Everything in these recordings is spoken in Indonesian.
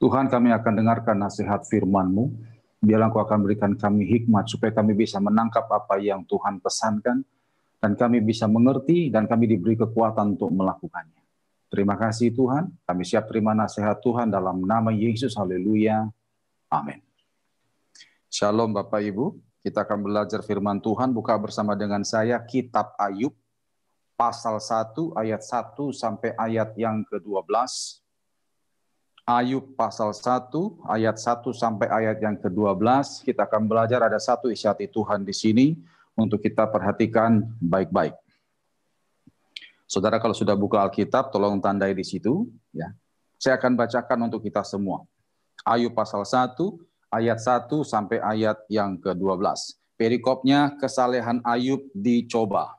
Tuhan, kami akan dengarkan nasihat firman-Mu. Biarlah Engkau akan berikan kami hikmat supaya kami bisa menangkap apa yang Tuhan pesankan dan kami bisa mengerti dan kami diberi kekuatan untuk melakukannya. Terima kasih Tuhan, kami siap terima nasihat Tuhan dalam nama Yesus, haleluya, amin. Shalom Bapak Ibu, kita akan belajar firman Tuhan, buka bersama dengan saya Kitab Ayub, pasal 1 ayat 1 sampai ayat yang ke-12. Ayub pasal 1 ayat 1 sampai ayat yang ke-12, kita akan belajar ada satu isi hati Tuhan di sini untuk kita perhatikan baik-baik. Saudara kalau sudah buka Alkitab, tolong tandai di situ. Ya. Saya akan bacakan untuk kita semua. Ayub pasal 1, ayat 1 sampai ayat yang ke-12. Perikopnya, kesalehan Ayub dicoba.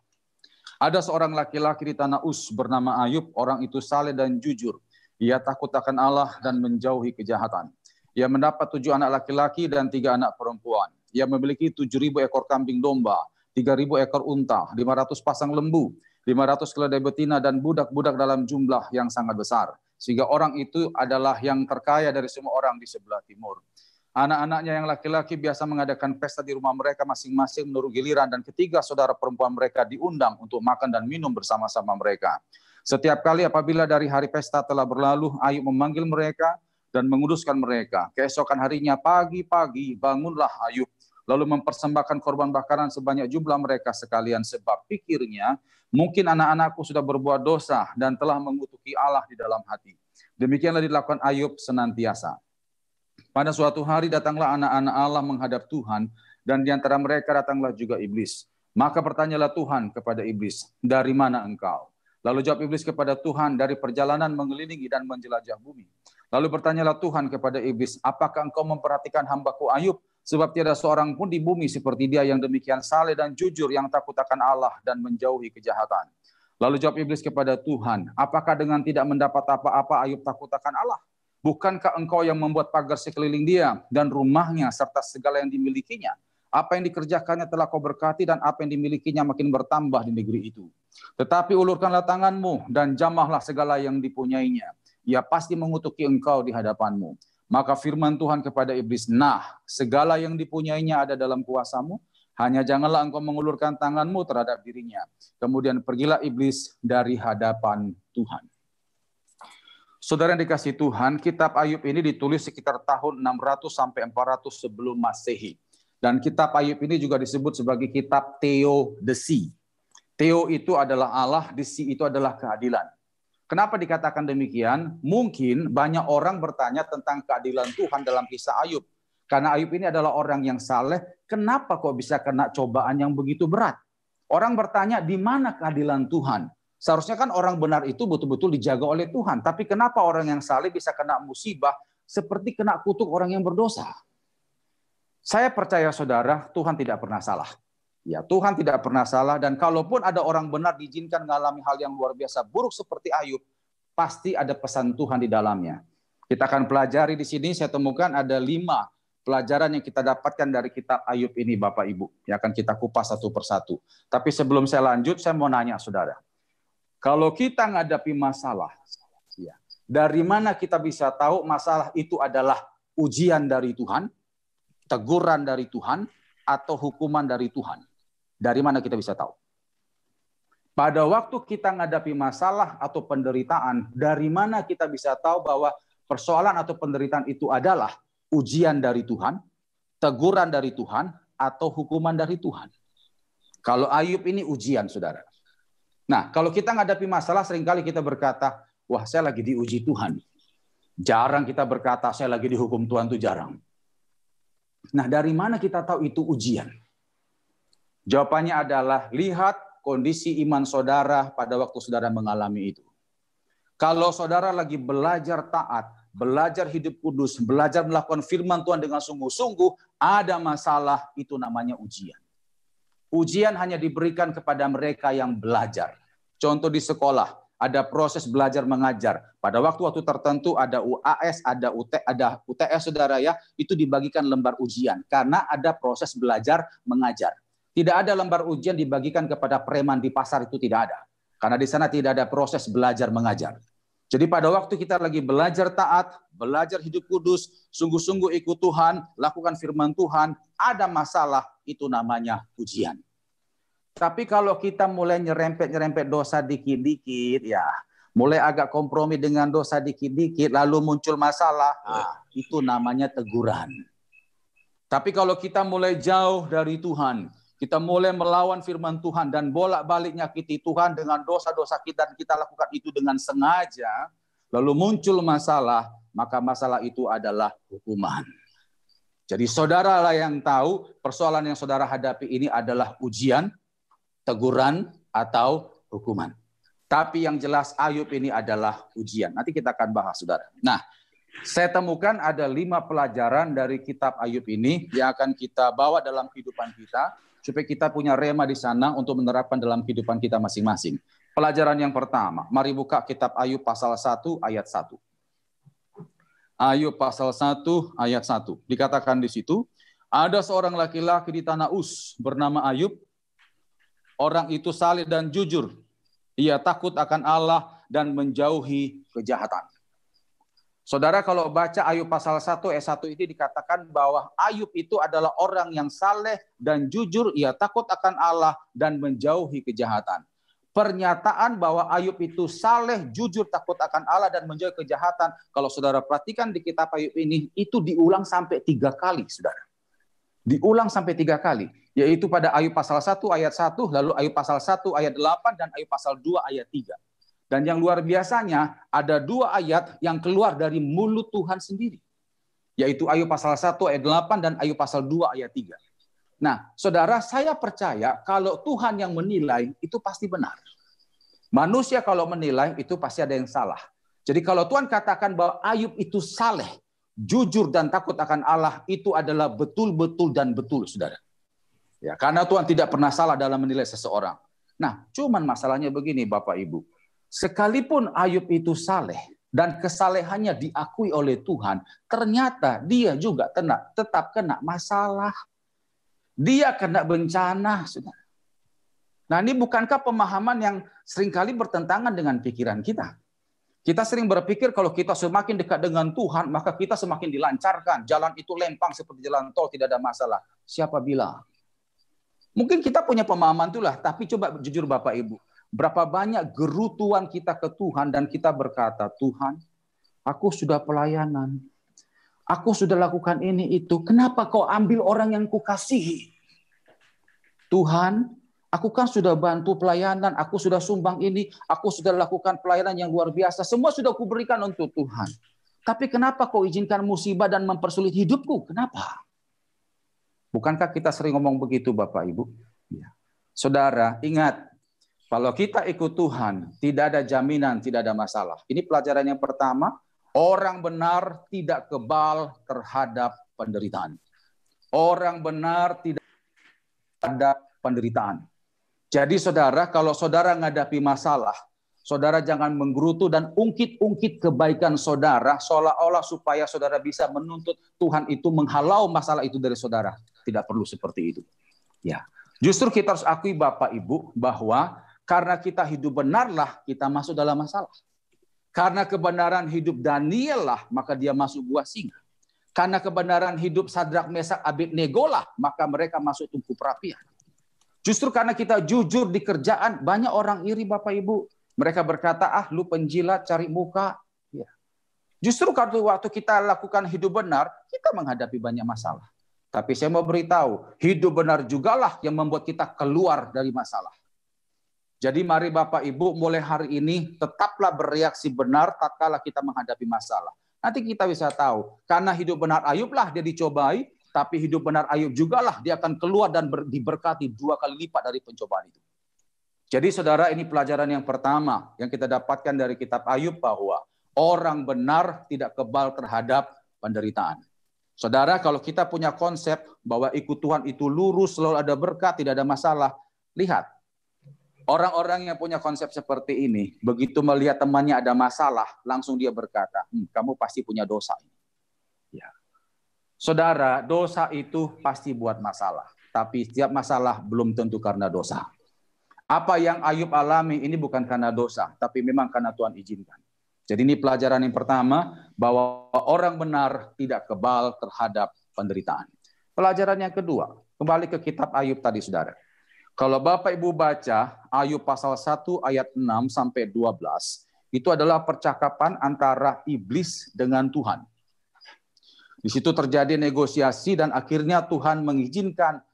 Ada seorang laki-laki di tanah Uz bernama Ayub, orang itu saleh dan jujur. Ia takut akan Allah dan menjauhi kejahatan. Ia mendapat 7 anak laki-laki dan 3 anak perempuan. Ia memiliki 7.000 ekor kambing domba, 3.000 ekor unta, 500 pasang lembu, 500 keledai betina dan budak-budak dalam jumlah yang sangat besar. Sehingga orang itu adalah yang terkaya dari semua orang di sebelah timur. Anak-anaknya yang laki-laki biasa mengadakan pesta di rumah mereka masing-masing menurut giliran dan ketiga saudara perempuan mereka diundang untuk makan dan minum bersama-sama mereka. Setiap kali apabila dari hari pesta telah berlalu, Ayub memanggil mereka dan menguduskan mereka. Keesokan harinya pagi-pagi bangunlah Ayub, lalu mempersembahkan korban bakaran sebanyak jumlah mereka sekalian, sebab pikirnya, mungkin anak-anakku sudah berbuat dosa dan telah mengutuki Allah di dalam hati. Demikianlah dilakukan Ayub senantiasa. Pada suatu hari datanglah anak-anak Allah menghadap Tuhan, dan di antara mereka datanglah juga iblis. Maka bertanyalah Tuhan kepada iblis, dari mana engkau? Lalu jawab iblis kepada Tuhan, dari perjalanan mengelilingi dan menjelajah bumi. Lalu bertanyalah Tuhan kepada iblis, apakah engkau memperhatikan hambaku Ayub? Sebab tiada seorang pun di bumi seperti dia yang demikian saleh dan jujur, yang takut akan Allah dan menjauhi kejahatan. Lalu jawab iblis kepada Tuhan, apakah dengan tidak mendapat apa-apa Ayub takut akan Allah? Bukankah engkau yang membuat pagar sekeliling dia dan rumahnya serta segala yang dimilikinya? Apa yang dikerjakannya telah kau berkati dan apa yang dimilikinya makin bertambah di negeri itu. Tetapi ulurkanlah tanganmu dan jamahlah segala yang dipunyainya. Ia pasti mengutuki engkau di hadapanmu. Maka firman Tuhan kepada iblis, nah segala yang dipunyainya ada dalam kuasamu, hanya janganlah engkau mengulurkan tanganmu terhadap dirinya. Kemudian pergilah iblis dari hadapan Tuhan. Saudara yang dikasihi Tuhan, kitab Ayub ini ditulis sekitar tahun 600 sampai 400 sebelum Masehi. Dan kitab Ayub ini juga disebut sebagai kitab Theodicee. Theo itu adalah Allah, Desi itu adalah keadilan. Kenapa dikatakan demikian? Mungkin banyak orang bertanya tentang keadilan Tuhan dalam kisah Ayub. Karena Ayub ini adalah orang yang saleh, kenapa kok bisa kena cobaan yang begitu berat? Orang bertanya, di mana keadilan Tuhan? Seharusnya kan orang benar itu betul-betul dijaga oleh Tuhan. Tapi kenapa orang yang saleh bisa kena musibah seperti kena kutuk orang yang berdosa? Saya percaya saudara, Tuhan tidak pernah salah. Ya, Tuhan tidak pernah salah, dan kalaupun ada orang benar diizinkan mengalami hal yang luar biasa buruk seperti Ayub, pasti ada pesan Tuhan di dalamnya. Kita akan pelajari di sini, saya temukan ada 5 pelajaran yang kita dapatkan dari kitab Ayub ini Bapak Ibu. Yang akan kita kupas satu persatu. Tapi sebelum saya lanjut, saya mau nanya saudara. Kalau kita menghadapi masalah, ya, dari mana kita bisa tahu masalah itu adalah ujian dari Tuhan, teguran dari Tuhan, atau hukuman dari Tuhan? Dari mana kita bisa tahu? Pada waktu kita menghadapi masalah atau penderitaan, dari mana kita bisa tahu bahwa persoalan atau penderitaan itu adalah ujian dari Tuhan, teguran dari Tuhan, atau hukuman dari Tuhan? Kalau Ayub ini ujian, saudara. Nah, kalau kita menghadapi masalah, seringkali kita berkata, wah saya lagi diuji Tuhan. Jarang kita berkata, saya lagi dihukum Tuhan, itu jarang. Nah, dari mana kita tahu itu ujian? Jawabannya adalah lihat kondisi iman saudara pada waktu saudara mengalami itu. Kalau saudara lagi belajar taat, belajar hidup kudus, belajar melakukan firman Tuhan dengan sungguh-sungguh, ada masalah, itu namanya ujian. Ujian hanya diberikan kepada mereka yang belajar. Contoh di sekolah, ada proses belajar mengajar. Pada waktu-waktu tertentu ada UAS, ada UTS saudara ya, itu dibagikan lembar ujian karena ada proses belajar mengajar. Tidak ada lembar ujian dibagikan kepada preman di pasar, itu tidak ada. Karena di sana tidak ada proses belajar mengajar. Jadi pada waktu kita lagi belajar taat, belajar hidup kudus, sungguh-sungguh ikut Tuhan, lakukan firman Tuhan, ada masalah, itu namanya ujian. Tapi kalau kita mulai nyerempet dosa dikit-dikit, ya mulai agak kompromi dengan dosa dikit-dikit, lalu muncul masalah, itu namanya teguran. Tapi kalau kita mulai jauh dari Tuhan, kita mulai melawan firman Tuhan dan bolak-balik nyakiti Tuhan dengan dosa-dosa kita, dan kita lakukan itu dengan sengaja, lalu muncul masalah, maka masalah itu adalah hukuman. Jadi saudaralah yang tahu persoalan yang saudara hadapi ini adalah ujian, teguran, atau hukuman. Tapi yang jelas Ayub ini adalah ujian. Nanti kita akan bahas, saudara. Nah, saya temukan ada 5 pelajaran dari kitab Ayub ini yang akan kita bawa dalam kehidupan kita, supaya kita punya rema di sana untuk menerapkan dalam kehidupan kita masing-masing. Pelajaran yang pertama, mari buka kitab Ayub pasal 1 ayat 1. Ayub pasal 1 ayat 1. Dikatakan di situ, ada seorang laki-laki di tanah Uz bernama Ayub. Orang itu saleh dan jujur. Ia takut akan Allah dan menjauhi kejahatan. Saudara, kalau baca Ayub pasal 1 ayat 1 ini dikatakan bahwa Ayub itu adalah orang yang saleh dan jujur, ia takut akan Allah dan menjauhi kejahatan. Pernyataan bahwa Ayub itu saleh, jujur, takut akan Allah dan menjauhi kejahatan, kalau saudara perhatikan di kitab Ayub ini, itu diulang sampai 3 kali, saudara. Diulang sampai 3 kali, yaitu pada Ayub pasal 1 ayat 1, lalu Ayub pasal 1 ayat 8, dan Ayub pasal 2 ayat 3. Dan yang luar biasanya, ada 2 ayat yang keluar dari mulut Tuhan sendiri. Yaitu Ayub pasal 1 ayat 8 dan Ayub pasal 2 ayat 3. Nah, saudara, saya percaya kalau Tuhan yang menilai, itu pasti benar. Manusia kalau menilai, itu pasti ada yang salah. Jadi kalau Tuhan katakan bahwa Ayub itu saleh, jujur dan takut akan Allah, itu adalah betul-betul dan betul, saudara. Ya, karena Tuhan tidak pernah salah dalam menilai seseorang. Nah, cuman masalahnya begini, Bapak Ibu. Sekalipun Ayub itu saleh dan kesalehannya diakui oleh Tuhan, ternyata dia juga tetap kena masalah. Dia kena bencana, saudara. Nah, ini bukankah pemahaman yang seringkali bertentangan dengan pikiran kita? Kita sering berpikir kalau kita semakin dekat dengan Tuhan, maka kita semakin dilancarkan. Jalan itu lempang seperti jalan tol, tidak ada masalah. Siapa bilang? Mungkin kita punya pemahaman itulah, tapi coba jujur Bapak Ibu. Berapa banyak gerutuan kita ke Tuhan dan kita berkata, Tuhan, aku sudah pelayanan. Aku sudah lakukan ini itu. Kenapa kau ambil orang yang kukasihi? Tuhan, aku kan sudah bantu pelayanan. Aku sudah sumbang ini. Aku sudah lakukan pelayanan yang luar biasa. Semua sudah kuberikan untuk Tuhan. Tapi kenapa kau izinkan musibah dan mempersulit hidupku? Kenapa? Bukankah kita sering ngomong begitu Bapak Ibu? Ya. Saudara, ingat. Kalau kita ikut Tuhan, tidak ada jaminan, tidak ada masalah. Ini pelajaran yang pertama, orang benar tidak kebal terhadap penderitaan. Orang benar tidak ada penderitaan. Jadi saudara, kalau saudara menghadapi masalah, saudara jangan menggerutu dan ungkit-ungkit kebaikan saudara, seolah-olah supaya saudara bisa menuntut Tuhan itu menghalau masalah itu dari saudara. Tidak perlu seperti itu. Ya, justru kita harus akui Bapak Ibu bahwa karena kita hidup benarlah kita masuk dalam masalah. Karena kebenaran hidup Daniel lah maka dia masuk gua singa. Karena kebenaran hidup Sadrak, Mesak, Abednego lah maka mereka masuk tungku perapian. Justru karena kita jujur di kerjaan banyak orang iri Bapak Ibu. Mereka berkata lu penjilat cari muka. Ya. Justru kalau waktu kita lakukan hidup benar kita menghadapi banyak masalah. Tapi saya mau beritahu hidup benar jugalah yang membuat kita keluar dari masalah. Jadi mari Bapak Ibu mulai hari ini tetaplah bereaksi benar tatkala kita menghadapi masalah. Nanti kita bisa tahu karena hidup benar Ayub lah dia dicobai, tapi hidup benar Ayub jugalah dia akan keluar dan diberkati 2 kali lipat dari pencobaan itu. Jadi saudara ini pelajaran yang pertama yang kita dapatkan dari kitab Ayub bahwa orang benar tidak kebal terhadap penderitaan. Saudara kalau kita punya konsep bahwa ikut Tuhan itu lurus, selalu ada berkat, tidak ada masalah, lihat. Orang-orang yang punya konsep seperti ini, begitu melihat temannya ada masalah, langsung dia berkata, kamu pasti punya dosa. Ya. Saudara, dosa itu pasti buat masalah. Tapi setiap masalah belum tentu karena dosa. Apa yang Ayub alami ini bukan karena dosa, tapi memang karena Tuhan izinkan. Jadi ini pelajaran yang pertama, bahwa orang benar tidak kebal terhadap penderitaan. Pelajaran yang kedua, kembali ke kitab Ayub tadi, saudara. Kalau Bapak Ibu baca Ayub pasal 1 ayat 6 sampai 12, itu adalah percakapan antara iblis dengan Tuhan. Di situ terjadi negosiasi dan akhirnya Tuhan mengizinkan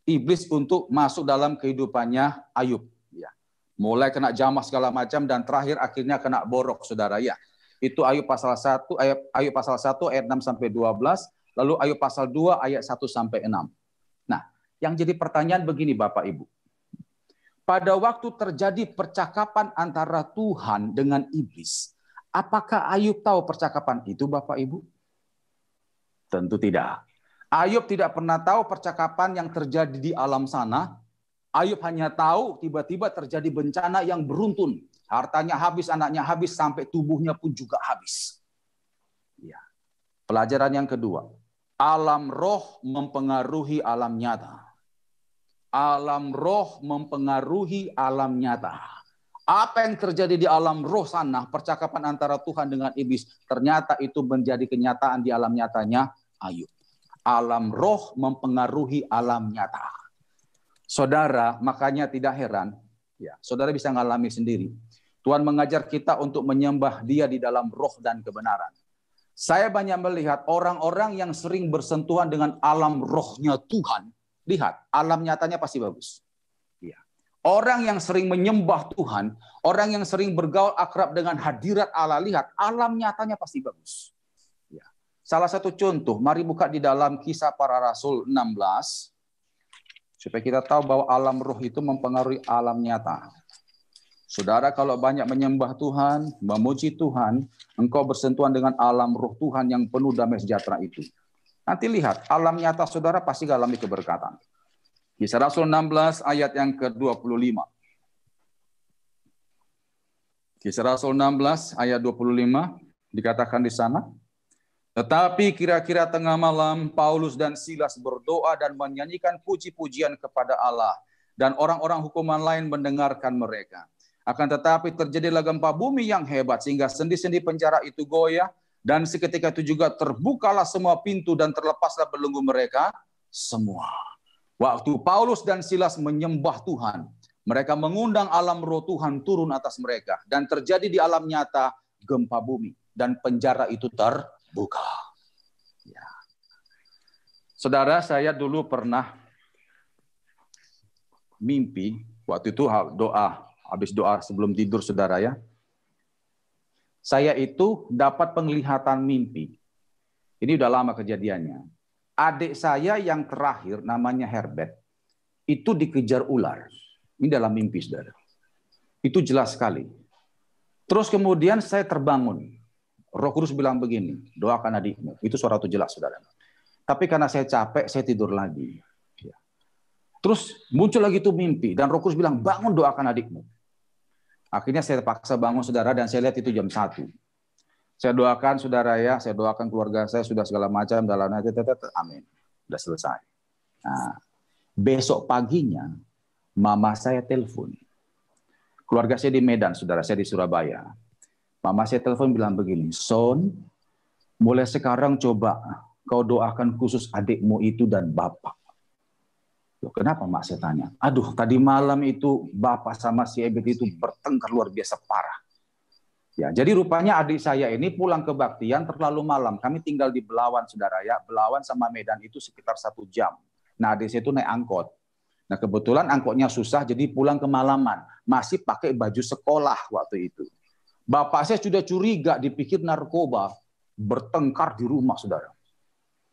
iblis untuk masuk dalam kehidupannya Ayub. Ya. Mulai kena jamah segala macam dan terakhir akhirnya kena borok, saudara. Ya. Itu Ayub pasal 1 ayat 6 sampai 12, lalu Ayub pasal 2 ayat 1 sampai 6. Nah, yang jadi pertanyaan begini Bapak Ibu. Pada waktu terjadi percakapan antara Tuhan dengan iblis, apakah Ayub tahu percakapan itu Bapak Ibu? Tentu tidak. Ayub tidak pernah tahu percakapan yang terjadi di alam sana. Ayub hanya tahu tiba-tiba terjadi bencana yang beruntun. Hartanya habis, anaknya habis, sampai tubuhnya pun juga habis. Ya. Pelajaran yang kedua. Alam roh mempengaruhi alam nyata. Alam roh mempengaruhi alam nyata. Apa yang terjadi di alam roh sana, percakapan antara Tuhan dengan iblis, ternyata itu menjadi kenyataan di alam nyatanya Ayub. Alam roh mempengaruhi alam nyata. Saudara, makanya tidak heran, ya, saudara bisa ngalami sendiri. Tuhan mengajar kita untuk menyembah Dia di dalam roh dan kebenaran. Saya banyak melihat orang-orang yang sering bersentuhan dengan alam rohnya Tuhan. Lihat, alam nyatanya pasti bagus. Ya. Orang yang sering menyembah Tuhan, orang yang sering bergaul akrab dengan hadirat Allah, lihat, alam nyatanya pasti bagus. Ya. Salah satu contoh, mari buka di dalam Kisah Para Rasul 16, supaya kita tahu bahwa alam roh itu mempengaruhi alam nyata. Saudara, kalau banyak menyembah Tuhan, memuji Tuhan, engkau bersentuhan dengan alam roh Tuhan yang penuh damai sejahtera itu. Nanti lihat, alam nyata saudara pasti alami keberkatan. Kisah Rasul 16 ayat yang ke-25. Kisah Rasul 16 ayat 25 dikatakan di sana. Tetapi kira-kira tengah malam, Paulus dan Silas berdoa dan menyanyikan puji-pujian kepada Allah. Dan orang-orang hukuman lain mendengarkan mereka. Akan tetapi terjadilah gempa bumi yang hebat sehingga sendi-sendi penjara itu goyah. Dan seketika itu juga terbukalah semua pintu dan terlepaslah belenggu mereka semua. Waktu Paulus dan Silas menyembah Tuhan, mereka mengundang alam roh Tuhan turun atas mereka. Dan terjadi di alam nyata gempa bumi. Dan penjara itu terbuka. Ya. Saudara, saya dulu pernah mimpi, waktu itu doa, habis doa sebelum tidur saudara ya. Saya itu dapat penglihatan mimpi. Ini udah lama kejadiannya. Adik saya yang terakhir namanya Herbert, itu dikejar ular. Ini dalam mimpi saudara. Itu jelas sekali. Terus kemudian saya terbangun. Roh Kudus bilang begini, doakan adikmu. Itu suara itu jelas saudara. Tapi karena saya capek, saya tidur lagi. Terus muncul lagi tuh mimpi. Dan Roh Kudus bilang, bangun doakan adikmu. Akhirnya saya terpaksa bangun saudara dan saya lihat itu jam 1. Saya doakan saudara ya, saya doakan keluarga saya sudah segala macam dalam amin. Sudah selesai. Nah, besok paginya mama saya telepon. Keluarga saya di Medan, saudara saya di Surabaya. Mama saya telepon bilang begini, Son, mulai sekarang coba kau doakan khusus adikmu itu dan bapak. Loh, kenapa mak saya tanya? Aduh, tadi malam itu bapak sama si Ebet itu bertengkar luar biasa parah. Ya, jadi rupanya adik saya ini pulang kebaktian terlalu malam. Kami tinggal di Belawan, saudara ya. Belawan sama Medan itu sekitar 1 jam. Nah, adik saya itu naik angkot. Nah, kebetulan angkotnya susah, jadi pulang kemalaman. Masih pakai baju sekolah waktu itu. Bapak saya sudah curiga, dipikir narkoba. Bertengkar di rumah, saudara.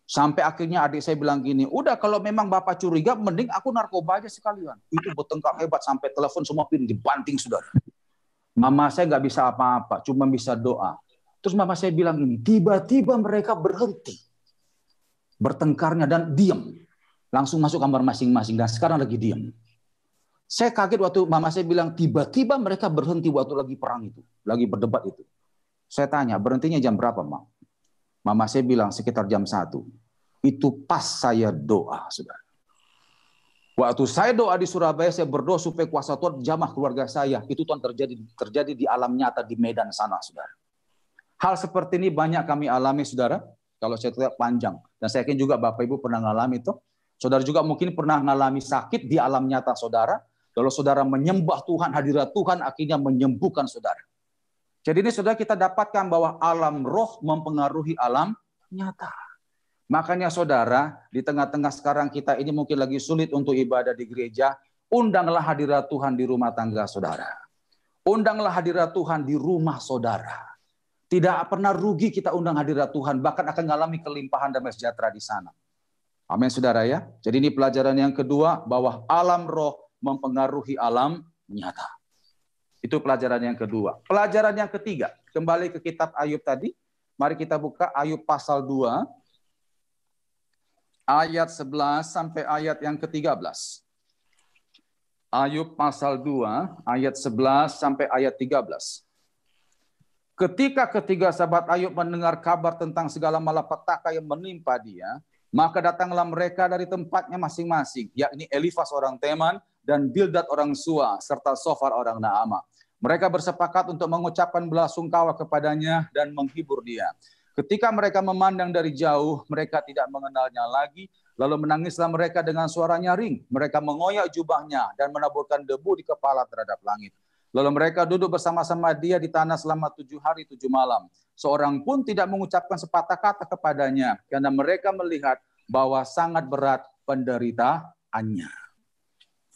Sampai akhirnya adik saya bilang gini, udah kalau memang bapak curiga, mending aku narkoba aja sekalian. Itu bertengkar hebat, sampai telepon semua piring dibanting, saudara. Mama saya nggak bisa apa-apa, cuma bisa doa. Terus mama saya bilang gini, tiba-tiba mereka berhenti bertengkarnya dan diam. Langsung masuk kamar masing-masing dan sekarang lagi diam. Saya kaget waktu mama saya bilang, tiba-tiba mereka berhenti waktu lagi perang itu, lagi berdebat itu. Saya tanya, berhentinya jam berapa, Mak? Mama saya bilang sekitar jam 1. Itu pas saya doa, saudara. Waktu saya doa di Surabaya, saya berdoa supaya kuasa Tuhan jamah keluarga saya. Itu Tuhan terjadi di alam nyata di Medan sana, saudara. Hal seperti ini banyak kami alami, saudara. Kalau saya tidak panjang. Dan saya yakin juga Bapak Ibu pernah mengalami itu. Saudara juga mungkin pernah mengalami sakit di alam nyata saudara. Lalu saudara menyembah Tuhan, hadirat Tuhan akhirnya menyembuhkan saudara. Jadi ini saudara kita dapatkan bahwa alam roh mempengaruhi alam nyata. Makanya saudara, di tengah-tengah sekarang kita ini mungkin lagi sulit untuk ibadah di gereja. Undanglah hadirat Tuhan di rumah tangga saudara. Undanglah hadirat Tuhan di rumah saudara. Tidak pernah rugi kita undang hadirat Tuhan, bahkan akan mengalami kelimpahan damai sejahtera di sana. Amin saudara ya. Jadi ini pelajaran yang kedua, bahwa alam roh mempengaruhi alam nyata. Itu pelajaran yang kedua. Pelajaran yang ketiga, kembali ke kitab Ayub tadi. Mari kita buka Ayub pasal 2, ayat 11 sampai ayat yang ke-13. Ayub pasal 2, ayat 11 sampai ayat 13. Ketika ketiga sahabat Ayub mendengar kabar tentang segala malapetaka yang menimpa dia, maka datanglah mereka dari tempatnya masing-masing, yakni Elifas orang Teman dan Bildad orang Sua, serta Sofar orang Naama. Mereka bersepakat untuk mengucapkan belasungkawa kepadanya dan menghibur dia. Ketika mereka memandang dari jauh, mereka tidak mengenalnya lagi, lalu menangislah mereka dengan suara nyaring. Mereka mengoyak jubahnya dan menaburkan debu di kepala terhadap langit. Lalu mereka duduk bersama-sama dia di tanah selama 7 hari 7 malam. Seorang pun tidak mengucapkan sepatah kata kepadanya, karena mereka melihat bahwa sangat berat penderitaannya.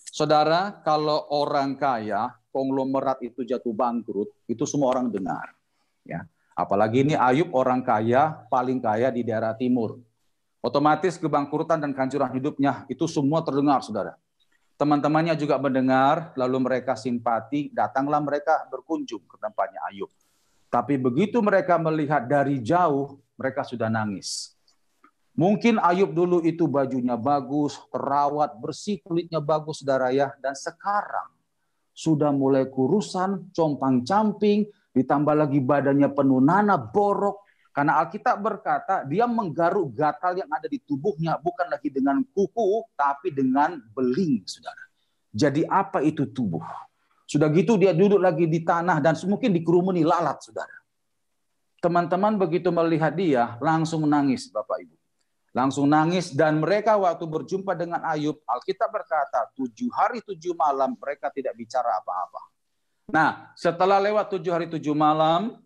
Saudara, kalau orang kaya, konglomerat itu jatuh bangkrut, itu semua orang dengar. Ya, apalagi ini Ayub orang kaya, paling kaya di daerah timur. Otomatis kebangkrutan dan kehancuran hidupnya itu semua terdengar, saudara. Teman-temannya juga mendengar, lalu mereka simpati, datanglah mereka berkunjung ke tempatnya Ayub. Tapi begitu mereka melihat dari jauh, mereka sudah nangis. Mungkin Ayub dulu itu bajunya bagus, terawat, bersih, kulitnya bagus, saudara ya. Dan sekarang sudah mulai kurusan, compang-camping, ditambah lagi badannya penuh nanah, borok. Karena Alkitab berkata, dia menggaruk gatal yang ada di tubuhnya, bukan lagi dengan kuku, tapi dengan beling, saudara. Jadi apa itu tubuh? Sudah gitu dia duduk lagi di tanah dan mungkin dikerumuni lalat, saudara. Teman-teman begitu melihat dia, langsung nangis, Bapak Ibu. Langsung nangis, dan mereka waktu berjumpa dengan Ayub, Alkitab berkata, 7 hari 7 malam mereka tidak bicara apa-apa. Nah, setelah lewat 7 hari 7 malam,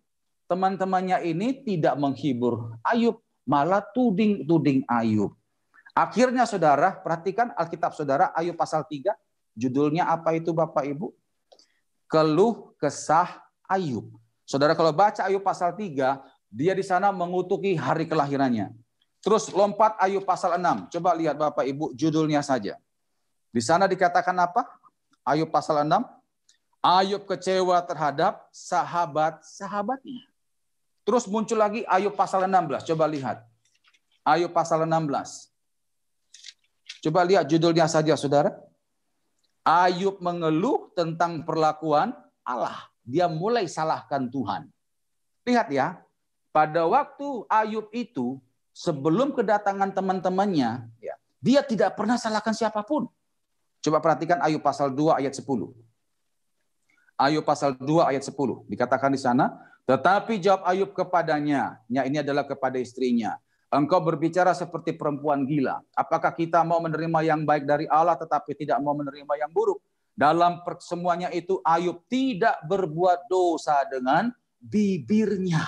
teman-temannya ini tidak menghibur Ayub, malah tuding-tuding Ayub. Akhirnya saudara, perhatikan Alkitab saudara, Ayub pasal 3, judulnya apa itu Bapak Ibu? Keluh kesah Ayub. Saudara kalau baca Ayub pasal 3, dia di sana mengutuki hari kelahirannya. Terus lompat Ayub pasal 6, coba lihat Bapak Ibu judulnya saja. Di sana dikatakan apa? Ayub pasal 6, Ayub kecewa terhadap sahabat-sahabatnya. Terus muncul lagi Ayub pasal 16. Coba lihat. Ayub pasal 16. Coba lihat judulnya saja, saudara. Ayub mengeluh tentang perlakuan Allah. Dia mulai salahkan Tuhan. Lihat ya. Pada waktu Ayub itu, sebelum kedatangan teman-temannya, ya, dia tidak pernah salahkan siapapun. Coba perhatikan Ayub pasal 2 ayat 10. Ayub pasal 2 ayat 10. Dikatakan di sana, tetapi jawab Ayub kepadanya, ini adalah kepada istrinya, engkau berbicara seperti perempuan gila. Apakah kita mau menerima yang baik dari Allah tetapi tidak mau menerima yang buruk? Dalam semuanya itu Ayub tidak berbuat dosa dengan bibirnya.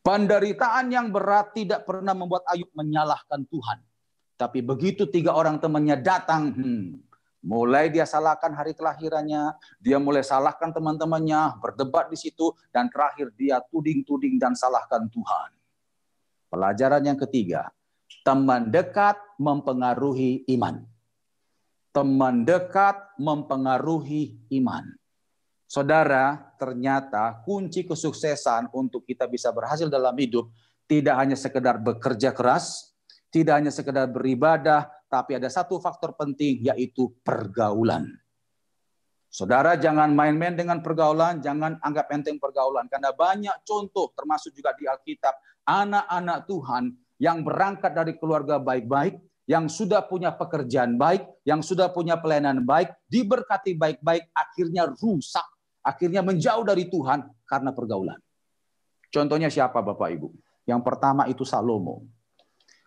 Penderitaan yang berat tidak pernah membuat Ayub menyalahkan Tuhan. Tapi begitu 3 orang temannya datang, mulai dia salahkan hari kelahirannya, dia mulai salahkan teman-temannya, berdebat di situ, dan terakhir dia tuding-tuding dan salahkan Tuhan. Pelajaran yang ketiga, teman dekat mempengaruhi iman. Teman dekat mempengaruhi iman. Saudara, ternyata kunci kesuksesan untuk kita bisa berhasil dalam hidup tidak hanya sekedar bekerja keras, tidak hanya sekedar beribadah, tapi ada satu faktor penting, yaitu pergaulan. Saudara jangan main-main dengan pergaulan, jangan anggap enteng pergaulan. Karena banyak contoh, termasuk juga di Alkitab, anak-anak Tuhan yang berangkat dari keluarga baik-baik, yang sudah punya pekerjaan baik, yang sudah punya pelayanan baik, diberkati baik-baik, akhirnya rusak, akhirnya menjauh dari Tuhan karena pergaulan. Contohnya siapa Bapak Ibu? Yang pertama itu Salomo.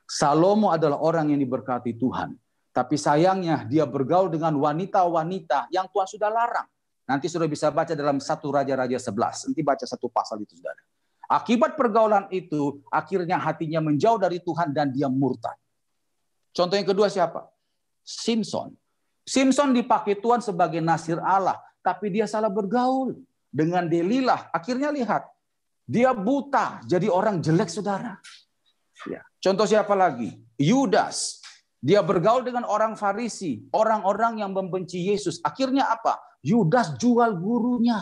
Salomo adalah orang yang diberkati Tuhan. Tapi sayangnya dia bergaul dengan wanita-wanita yang Tuhan sudah larang. Nanti sudah bisa baca dalam 1 Raja-Raja 11. Nanti baca satu pasal itu, saudara. Akibat pergaulan itu, akhirnya hatinya menjauh dari Tuhan dan dia murtad. Contoh yang kedua siapa? Simson. Simson dipakai Tuhan sebagai nasir Allah. Tapi dia salah bergaul dengan Delilah. Akhirnya lihat, dia buta, jadi orang jelek, saudara. Ya. Contoh siapa lagi? Yudas. Dia bergaul dengan orang Farisi, orang-orang yang membenci Yesus. Akhirnya apa? Yudas jual gurunya.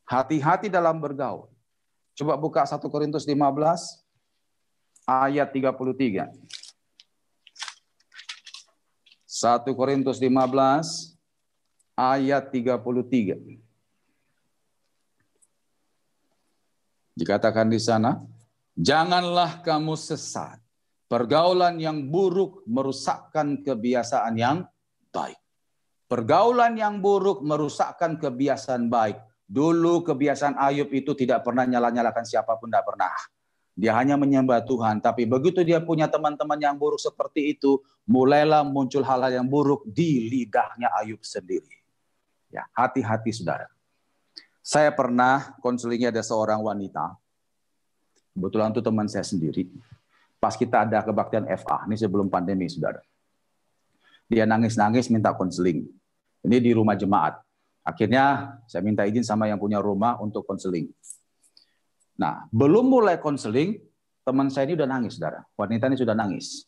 Hati-hati dalam bergaul. Coba buka 1 Korintus 15 ayat 33. 1 Korintus 15 ayat 33. Dikatakan di sana, janganlah kamu sesat. Pergaulan yang buruk merusakkan kebiasaan yang baik. Pergaulan yang buruk merusakkan kebiasaan baik. Dulu kebiasaan Ayub itu tidak pernah nyala-nyalakan siapapun, tidak pernah. Dia hanya menyembah Tuhan. Tapi begitu dia punya teman-teman yang buruk seperti itu, mulailah muncul hal-hal yang buruk di lidahnya Ayub sendiri. Ya, hati-hati saudara. Saya pernah konselingnya ada seorang wanita. Kebetulan itu teman saya sendiri. Pas kita ada kebaktian FA, ini sebelum pandemi, saudara. Dia nangis-nangis minta konseling. Ini di rumah jemaat. Akhirnya saya minta izin sama yang punya rumah untuk konseling. Nah, belum mulai konseling, teman saya ini udah nangis, saudara. Wanita ini sudah nangis.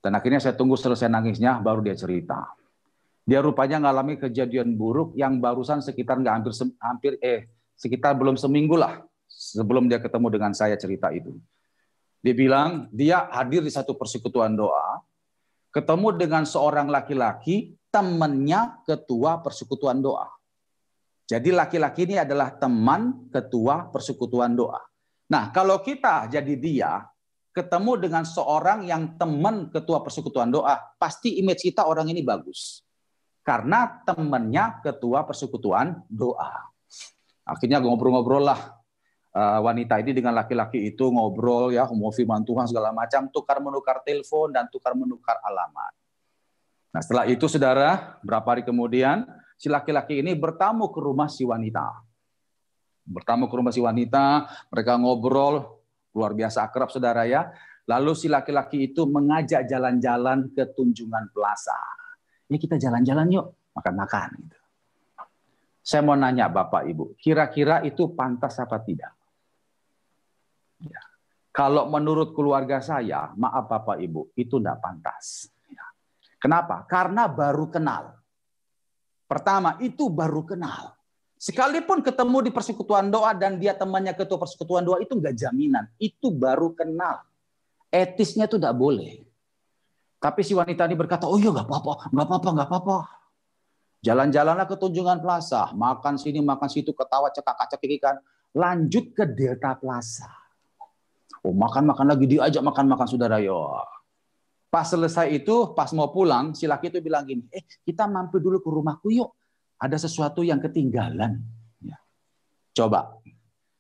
Dan akhirnya saya tunggu selesai nangisnya, baru dia cerita. Dia rupanya ngalami kejadian buruk yang barusan sekitar sekitar belum seminggu lah sebelum dia ketemu dengan saya cerita itu. Dia bilang dia hadir di satu persekutuan doa, ketemu dengan seorang laki-laki, temannya ketua persekutuan doa. Jadi laki-laki ini adalah teman ketua persekutuan doa. Nah, kalau kita jadi dia, ketemu dengan seorang yang teman ketua persekutuan doa, pasti image kita orang ini bagus. Karena temannya ketua persekutuan doa. Akhirnya ngobrol-ngobrol lah. Wanita ini dengan laki-laki itu ngobrol ya, mau firman Tuhan segala macam, tukar-menukar telepon dan tukar-menukar alamat. Nah setelah itu saudara, berapa hari kemudian si laki-laki ini bertamu ke rumah si wanita. Bertamu ke rumah si wanita, mereka ngobrol, luar biasa akrab saudara ya. Lalu si laki-laki itu mengajak jalan-jalan ke Tunjungan Plaza. Ya kita jalan-jalan yuk, makan-makan. Gitu. Saya mau nanya Bapak Ibu, kira-kira itu pantas apa tidak? Ya. Kalau menurut keluarga saya, maaf Bapak Ibu, itu tidak pantas. Ya. Kenapa? Karena baru kenal. Pertama, itu baru kenal. Sekalipun ketemu di persekutuan doa dan dia temannya ketua persekutuan doa, itu enggak jaminan. Itu baru kenal. Etisnya itu tidak boleh. Tapi si wanita ini berkata, oh iya nggak apa-apa, nggak apa-apa, nggak apa-apa. Jalan-jalanlah ke Tunjungan Plaza, makan sini, makan situ, ketawa cekak-cekikan. Lanjut ke Delta Plaza. Oh makan-makan lagi, diajak makan-makan saudara yo. Pas selesai itu, pas mau pulang, si laki itu bilang gini, kita mampir dulu ke rumahku yuk. Ada sesuatu yang ketinggalan. Ya. Coba,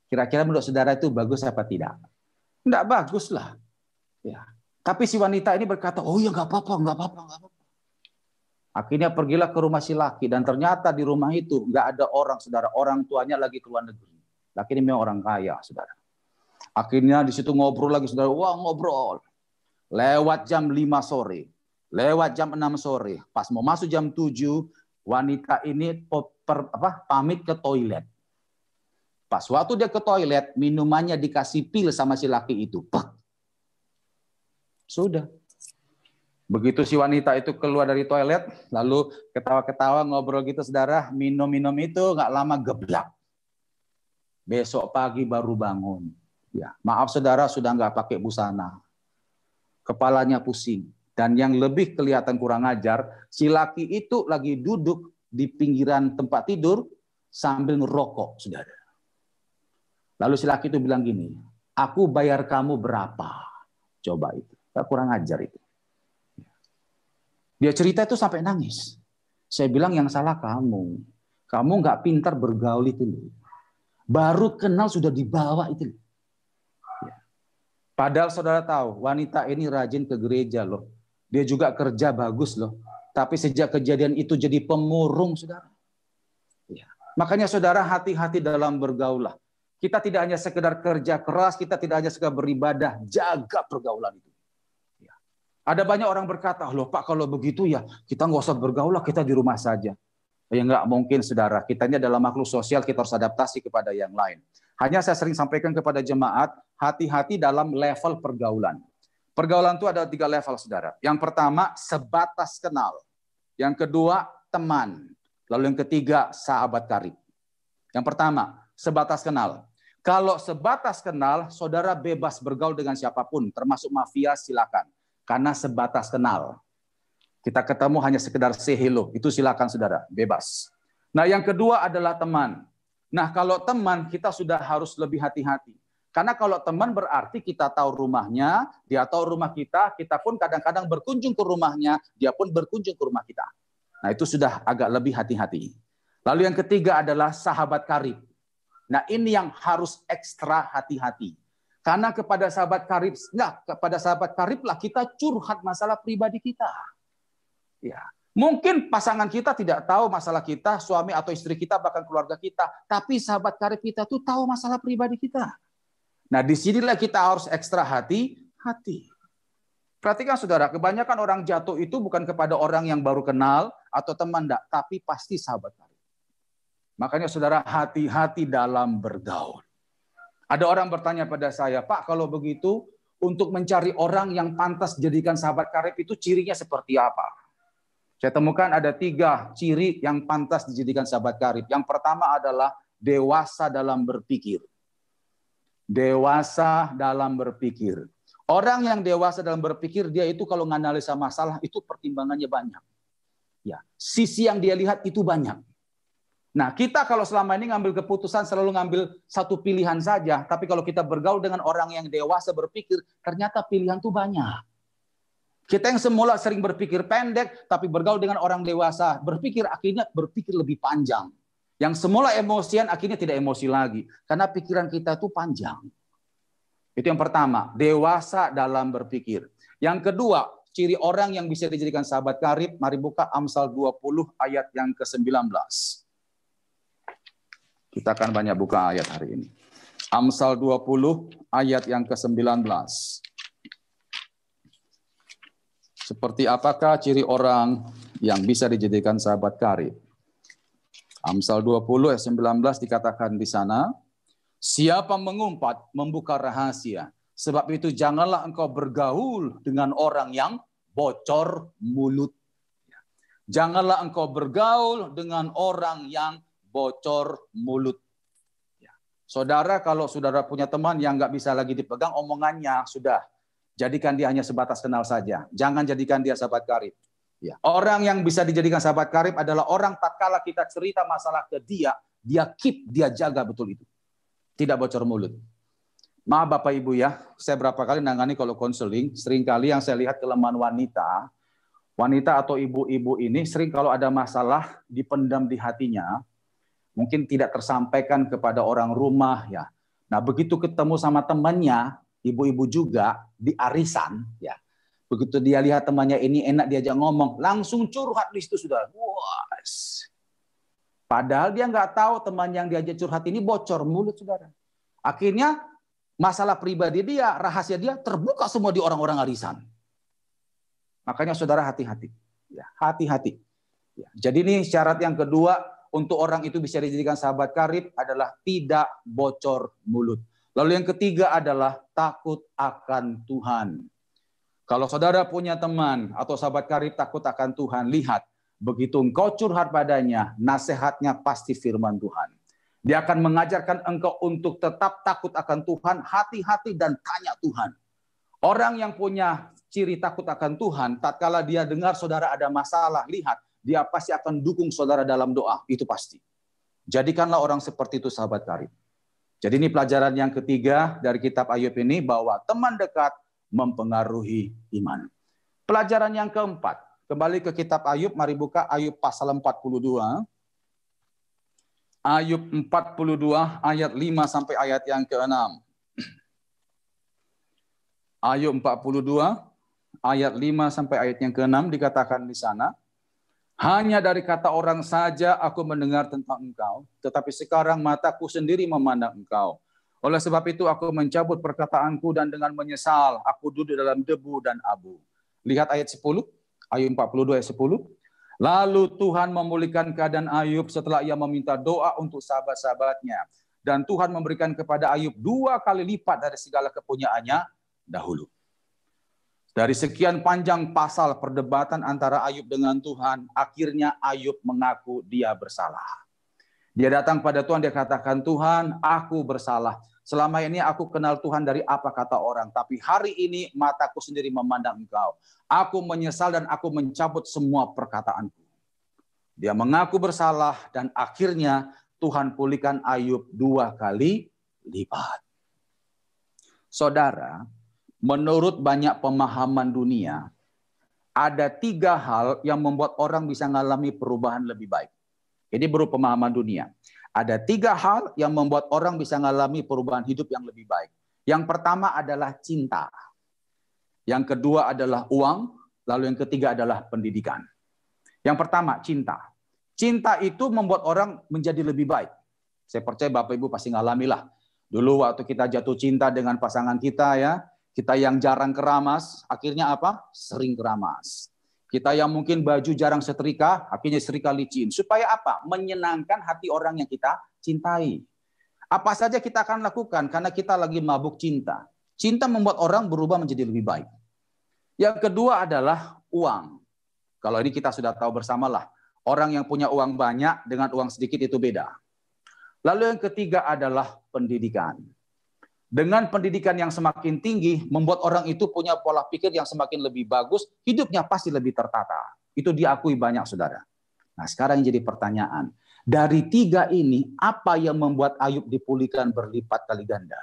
kira-kira menurut saudara itu bagus apa tidak? Tidak bagus lah. Ya. Tapi si wanita ini berkata, oh ya nggak apa-apa, nggak apa-apa, nggak apa-apa. Akhirnya pergilah ke rumah si laki dan ternyata di rumah itu nggak ada orang, saudara. Orang tuanya lagi ke luar negeri. Laki ini memang orang kaya, saudara. Akhirnya di situ ngobrol lagi, saudara. Wah ngobrol. Lewat jam 5 sore, lewat jam 6 sore. Pas mau masuk jam 7, wanita ini pamit ke toilet. Pas waktu dia ke toilet, minumannya dikasih pil sama si laki itu. Pak. Sudah. Begitu si wanita itu keluar dari toilet, lalu ketawa-ketawa ngobrol gitu, saudara, minum-minum itu nggak lama geblak. Besok pagi baru bangun. Ya, maaf saudara, sudah nggak pakai busana. Kepalanya pusing. Dan yang lebih kelihatan kurang ajar, si laki itu lagi duduk di pinggiran tempat tidur sambil ngerokok, saudara. Lalu si laki itu bilang gini, aku bayar kamu berapa? Coba itu. Kurang ajar itu. Dia cerita itu sampai nangis. Saya bilang yang salah kamu. Kamu nggak pintar bergaul itu. Baru kenal sudah dibawa itu. Padahal saudara tahu, wanita ini rajin ke gereja loh. Dia juga kerja bagus loh. Tapi sejak kejadian itu jadi pemurung, saudara. Ya. Makanya saudara hati-hati dalam bergaul lah. Kita tidak hanya sekedar kerja keras, kita tidak hanya sekedar beribadah, jaga pergaulan itu. Ya. Ada banyak orang berkata, loh Pak kalau begitu ya kita nggak usah bergaul lah, kita di rumah saja. Ya nggak mungkin saudara, kita ini adalah makhluk sosial, kita harus adaptasi kepada yang lain. Hanya saya sering sampaikan kepada jemaat, hati-hati dalam level pergaulan. Pergaulan itu ada 3 level, saudara. Yang pertama, sebatas kenal. Yang kedua, teman. Lalu yang ketiga, sahabat karib. Yang pertama, sebatas kenal. Kalau sebatas kenal, saudara bebas bergaul dengan siapapun, termasuk mafia, silakan. Karena sebatas kenal. Kita ketemu hanya sekedar say hello, itu silakan saudara, bebas. Nah yang kedua adalah teman. Nah kalau teman kita sudah harus lebih hati-hati. Karena kalau teman berarti kita tahu rumahnya, dia tahu rumah kita pun kadang-kadang berkunjung ke rumahnya, dia pun berkunjung ke rumah kita. Nah itu sudah agak lebih hati-hati. Lalu yang ketiga adalah sahabat karib. Nah ini yang harus ekstra hati-hati. Karena kepada sahabat karib lah kita curhat masalah pribadi kita. Ya, mungkin pasangan kita tidak tahu masalah kita, suami atau istri kita, bahkan keluarga kita. Tapi sahabat karib kita tuh tahu masalah pribadi kita. Nah, disinilah kita harus ekstra hati-hati. Perhatikan saudara, kebanyakan orang jatuh itu bukan kepada orang yang baru kenal atau teman, tapi pasti sahabat karib. Makanya saudara hati-hati dalam bergaul. Ada orang bertanya pada saya, Pak kalau begitu untuk mencari orang yang pantas dijadikan sahabat karib itu cirinya seperti apa? Saya temukan ada 3 ciri yang pantas dijadikan sahabat karib. Yang pertama adalah dewasa dalam berpikir. Dewasa dalam berpikir. Orang yang dewasa dalam berpikir, dia itu kalau menganalisa masalah, itu pertimbangannya banyak. Ya, sisi yang dia lihat itu banyak. Nah, kita kalau selama ini ngambil keputusan selalu ngambil satu pilihan saja. Tapi kalau kita bergaul dengan orang yang dewasa berpikir, ternyata pilihan itu banyak. Kita yang semula sering berpikir pendek, tapi bergaul dengan orang dewasa, akhirnya berpikir lebih panjang. Yang semula emosian, akhirnya tidak emosi lagi. Karena pikiran kita itu panjang. Itu yang pertama, dewasa dalam berpikir. Yang kedua, ciri orang yang bisa dijadikan sahabat karib, mari buka Amsal 20 ayat yang ke-19. Kita akan banyak buka ayat hari ini. Amsal 20 ayat yang ke-19. Seperti apakah ciri orang yang bisa dijadikan sahabat karib? Amsal 20 ayat 19 dikatakan di sana, siapa mengumpat membuka rahasia, sebab itu janganlah engkau bergaul dengan orang yang bocor mulut. Janganlah engkau bergaul dengan orang yang bocor mulut. Saudara, kalau saudara punya teman yang nggak bisa lagi dipegang omongannya, sudah. Jadikan dia hanya sebatas kenal saja. Jangan jadikan dia sahabat karib. Ya. Orang yang bisa dijadikan sahabat karib adalah orang tatkala kita cerita masalah ke dia keep, dia jaga betul itu. Tidak bocor mulut. Maaf Bapak Ibu ya, saya berapa kali nangani kalau konseling, seringkali yang saya lihat kelemahan wanita atau ibu-ibu ini sering kalau ada masalah dipendam di hatinya, mungkin tidak tersampaikan kepada orang rumah ya. Nah begitu ketemu sama temannya, ibu-ibu juga di arisan ya. Begitu dia lihat temannya ini enak diajak ngomong, langsung curhat di situ sudah. Wah. Padahal dia nggak tahu teman yang diajak curhat ini bocor mulut saudara. Akhirnya masalah pribadi dia, rahasia dia terbuka semua di orang-orang arisan. Makanya saudara hati-hati. Ya, hati-hati. Ya, jadi ini syarat yang kedua untuk orang itu bisa dijadikan sahabat karib adalah tidak bocor mulut. Lalu yang ketiga adalah takut akan Tuhan. Kalau saudara punya teman atau sahabat karib takut akan Tuhan, lihat. Begitu engkau curhat padanya, nasihatnya pasti firman Tuhan. Dia akan mengajarkan engkau untuk tetap takut akan Tuhan, hati-hati dan tanya Tuhan. Orang yang punya ciri takut akan Tuhan, tatkala dia dengar saudara ada masalah, lihat, dia pasti akan dukung saudara dalam doa, itu pasti. Jadikanlah orang seperti itu sahabat karib. Jadi ini pelajaran yang ketiga dari kitab Ayub ini, bahwa teman dekat mempengaruhi iman. Pelajaran yang keempat, kembali ke kitab Ayub, mari buka Ayub pasal 42. Ayub 42 ayat 5 sampai ayat yang ke-6. Ayub 42 ayat 5 sampai ayat yang ke-6 dikatakan di sana, hanya dari kata orang saja aku mendengar tentang engkau, tetapi sekarang mataku sendiri memandang engkau. Oleh sebab itu aku mencabut perkataanku dan dengan menyesal aku duduk dalam debu dan abu. Lihat ayat 10, Ayub 42 ayat 10. Lalu Tuhan memulihkan keadaan Ayub setelah ia meminta doa untuk sahabat-sahabatnya. Dan Tuhan memberikan kepada Ayub 2 kali lipat dari segala kepunyaannya dahulu. Dari sekian panjang pasal perdebatan antara Ayub dengan Tuhan, akhirnya Ayub mengaku dia bersalah. Dia datang pada Tuhan, dia katakan, Tuhan, aku bersalah. Selama ini aku kenal Tuhan dari apa kata orang, tapi hari ini mataku sendiri memandang Engkau. Aku menyesal dan aku mencabut semua perkataanku. Dia mengaku bersalah dan akhirnya Tuhan pulihkan Ayub 2 kali lipat. Saudara, menurut banyak pemahaman dunia, ada 3 hal yang membuat orang bisa mengalami perubahan lebih baik. Ini menurut pemahaman dunia. Ada 3 hal yang membuat orang bisa mengalami perubahan hidup yang lebih baik. Yang pertama adalah cinta. Yang kedua adalah uang. Lalu yang ketiga adalah pendidikan. Yang pertama, cinta. Cinta itu membuat orang menjadi lebih baik. Saya percaya Bapak Ibu pasti ngalamilah. Dulu waktu kita jatuh cinta dengan pasangan kita ya, kita yang jarang keramas, akhirnya apa? Sering keramas. Kita yang mungkin baju jarang setrika, akhirnya setrika licin. Supaya apa? Menyenangkan hati orang yang kita cintai. Apa saja kita akan lakukan karena kita lagi mabuk cinta. Cinta membuat orang berubah menjadi lebih baik. Yang kedua adalah uang. Kalau ini kita sudah tahu bersamalah. Orang yang punya uang banyak dengan uang sedikit itu beda. Lalu yang ketiga adalah pendidikan. Dengan pendidikan yang semakin tinggi, membuat orang itu punya pola pikir yang semakin lebih bagus, hidupnya pasti lebih tertata. Itu diakui banyak saudara. Nah sekarang jadi pertanyaan, dari 3 ini, apa yang membuat Ayub dipulihkan berlipat kali ganda?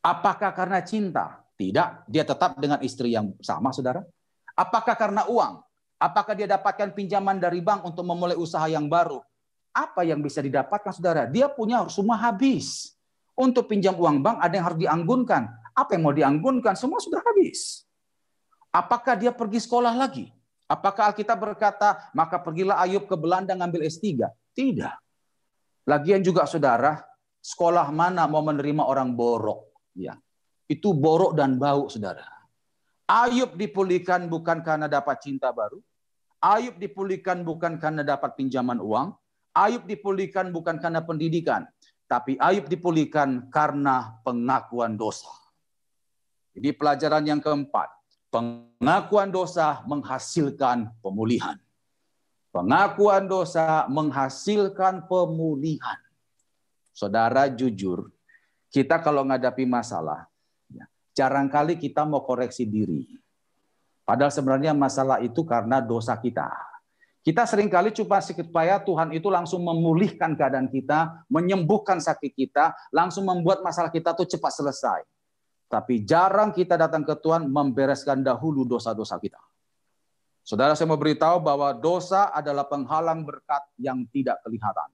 Apakah karena cinta? Tidak, dia tetap dengan istri yang sama saudara. Apakah karena uang? Apakah dia dapatkan pinjaman dari bank untuk memulai usaha yang baru? Apa yang bisa didapatkan saudara? Dia punya semua habis. Untuk pinjam uang bank ada yang harus dianggunkan. Apa yang mau dianggunkan? Semua sudah habis. Apakah dia pergi sekolah lagi? Apakah Alkitab berkata, maka pergilah Ayub ke Belanda ngambil S3? Tidak. Lagian juga saudara, sekolah mana mau menerima orang borok? Ya, itu borok dan bau saudara. Ayub dipulihkan bukan karena dapat cinta baru. Ayub dipulihkan bukan karena dapat pinjaman uang. Ayub dipulihkan bukan karena pendidikan. Tapi Ayub dipulihkan karena pengakuan dosa. Jadi pelajaran yang keempat. Pengakuan dosa menghasilkan pemulihan. Pengakuan dosa menghasilkan pemulihan. Saudara jujur, kita kalau menghadapi masalah, jarangkali kita mau koreksi diri. Padahal sebenarnya masalah itu karena dosa kita. Kita seringkali cuma supaya Tuhan itu langsung memulihkan keadaan kita, menyembuhkan sakit kita, langsung membuat masalah kita tuh cepat selesai. Tapi jarang kita datang ke Tuhan membereskan dahulu dosa-dosa kita. Saudara, saya mau beritahu bahwa dosa adalah penghalang berkat yang tidak kelihatan.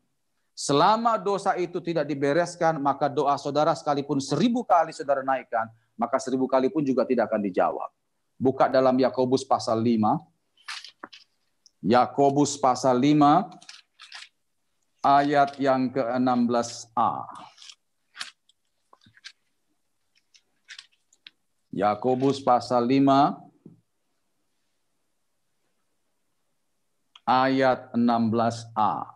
Selama dosa itu tidak dibereskan, maka doa saudara sekalipun 1000 kali saudara naikkan, maka 1000 kali pun juga tidak akan dijawab. Buka dalam Yakobus pasal 5. Yakobus pasal 5 ayat yang ke-16a. Yakobus pasal 5 ayat 16a.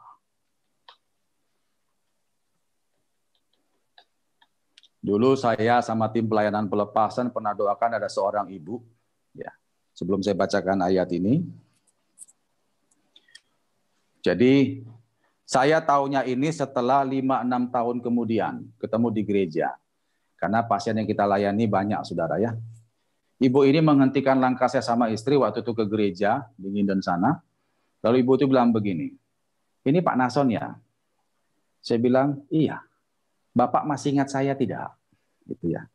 Dulu saya sama tim pelayanan pelepasan pernah doakan ada seorang ibu. Ya, sebelum saya bacakan ayat ini. Jadi saya tahunya ini setelah 5-6 tahun kemudian ketemu di gereja. Karena pasien yang kita layani banyak saudara ya. Ibu ini menghentikan langkah saya sama istri waktu itu ke gereja di Nginden sana. Lalu ibu itu bilang begini, ini Pak Nason ya? Saya bilang, iya. Bapak masih ingat saya tidak? Gitu ya.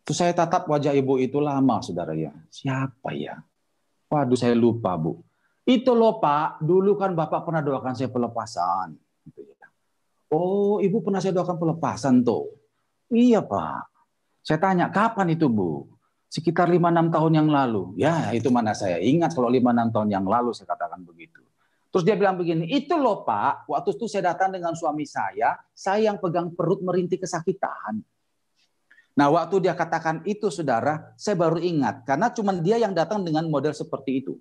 Terus saya tatap wajah ibu itu lama saudara ya. Siapa ya? Waduh saya lupa Bu. Itu loh Pak, dulu kan Bapak pernah doakan saya pelepasan. Gitu ya. Oh, ibu pernah saya doakan pelepasan tuh. Iya Pak. Saya tanya, kapan itu Bu? Sekitar 5-6 tahun yang lalu. Ya, itu mana saya ingat kalau 5-6 tahun yang lalu saya katakan begitu. Terus dia bilang begini, itu loh Pak, waktu itu saya datang dengan suami saya yang pegang perut merintih kesakitan. Nah, waktu dia katakan itu, saudara, saya baru ingat. Karena cuma dia yang datang dengan model seperti itu.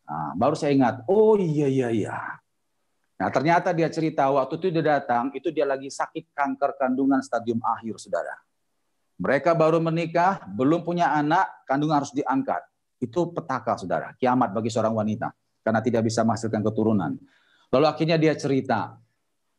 Nah, baru saya ingat, oh iya. Nah, ternyata dia cerita, waktu itu dia datang, itu dia lagi sakit kanker kandungan stadium akhir, saudara. Mereka baru menikah, belum punya anak, kandungan harus diangkat. Itu petaka, saudara. Kiamat bagi seorang wanita. Karena tidak bisa menghasilkan keturunan. Lalu akhirnya dia cerita,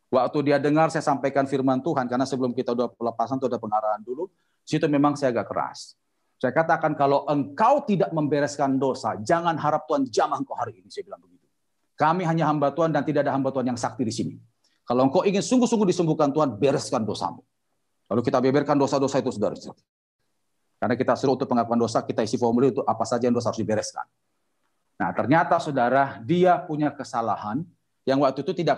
waktu dia dengar saya sampaikan firman Tuhan, karena sebelum kita udah pelepasan itu ada pengarahan dulu, situ memang saya agak keras. Saya katakan kalau engkau tidak membereskan dosa, jangan harap Tuhan jamah engkau hari ini, saya bilang begitu. Kami hanya hamba Tuhan dan tidak ada hamba Tuhan yang sakti di sini. Kalau engkau ingin sungguh-sungguh disembuhkan Tuhan, bereskan dosamu. Lalu kita beberkan dosa-dosa itu, saudara. Karena kita suruh untuk pengakuan dosa, kita isi formulir itu apa saja yang dosa harus dibereskan. Nah, ternyata saudara, dia punya kesalahan yang waktu itu tidak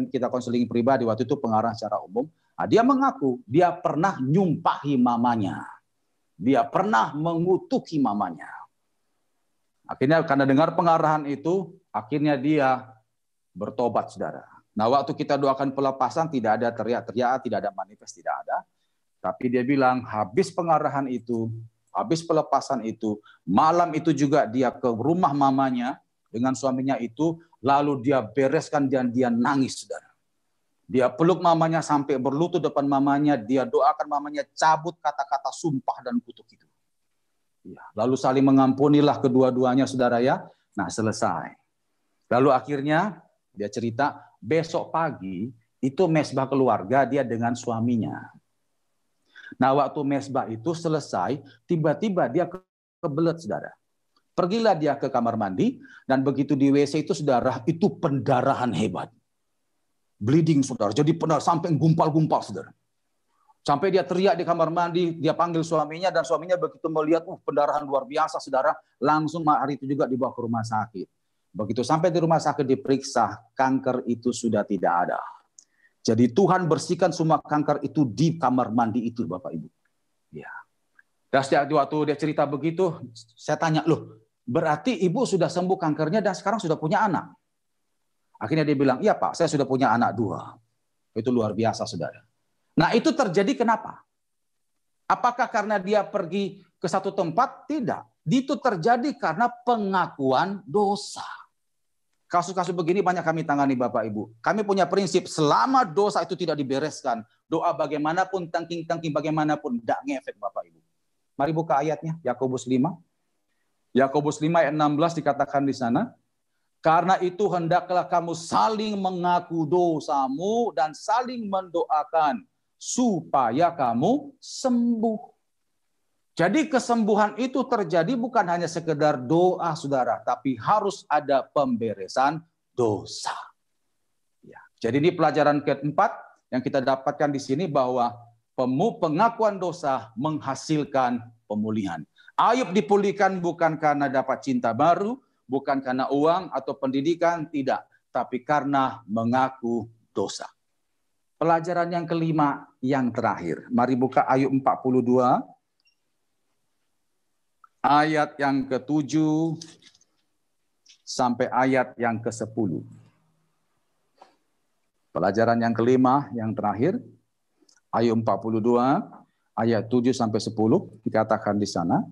kita konseling pribadi, waktu itu pengarah secara umum. Nah, dia mengaku dia pernah nyumpahi mamanya. Dia pernah mengutuki mamanya. Akhirnya karena dengar pengarahan itu, akhirnya dia bertobat, saudara. Nah, waktu kita doakan pelepasan, tidak ada teriak-teriak, tidak ada manifest, tidak ada. Tapi dia bilang, habis pengarahan itu, habis pelepasan itu, malam itu juga dia ke rumah mamanya dengan suaminya itu, lalu dia bereskan dan dia nangis, saudara. Dia peluk mamanya sampai berlutut depan mamanya, dia doakan mamanya cabut kata-kata sumpah dan kutuk itu. Ya, lalu saling mengampunilah kedua-duanya, saudara ya. Nah, selesai. Lalu akhirnya dia cerita, besok pagi itu mesbah keluarga dia dengan suaminya. Nah, waktu mesbah itu selesai, tiba-tiba dia kebelet, saudara. Pergilah dia ke kamar mandi, dan begitu di WC itu, saudara, itu pendarahan hebat. Bleeding, saudara. Jadi pendarahan sampai gumpal-gumpal, saudara. Sampai dia teriak di kamar mandi, dia panggil suaminya, dan suaminya begitu melihat, pendarahan luar biasa, saudara, langsung hari itu juga dibawa ke rumah sakit. Begitu sampai di rumah sakit diperiksa, kanker itu sudah tidak ada. Jadi Tuhan bersihkan semua kanker itu di kamar mandi itu, Bapak Ibu. Ya. Dan setiap waktu dia cerita begitu, saya tanya, loh, berarti ibu sudah sembuh kankernya dan sekarang sudah punya anak? Akhirnya dia bilang, iya Pak, saya sudah punya anak 2. Itu luar biasa, saudara. Nah, itu terjadi kenapa? Apakah karena dia pergi ke satu tempat? Tidak. Itu terjadi karena pengakuan dosa. Kasus-kasus begini banyak kami tangani, Bapak Ibu. Kami punya prinsip, selama dosa itu tidak dibereskan, doa bagaimanapun, tangking-tangking bagaimanapun, tidak ngefek, Bapak Ibu. Mari buka ayatnya, Yakobus 5. Yakobus 5 ayat 16 dikatakan di sana, karena itu hendaklah kamu saling mengaku dosamu dan saling mendoakan supaya kamu sembuh. Jadi kesembuhan itu terjadi bukan hanya sekedar doa, saudara, tapi harus ada pemberesan dosa. Ya. Jadi ini pelajaran keempat yang kita dapatkan di sini bahwa pengakuan dosa menghasilkan pemulihan. Ayub dipulihkan bukan karena dapat cinta baru, bukan karena uang atau pendidikan, tidak, tapi karena mengaku dosa. Pelajaran yang kelima, yang terakhir. Mari buka Ayub 42, ayat yang ke-7 sampai ayat yang ke-10. Pelajaran yang kelima, yang terakhir, Ayub 42, ayat 7 sampai 10, dikatakan di sana.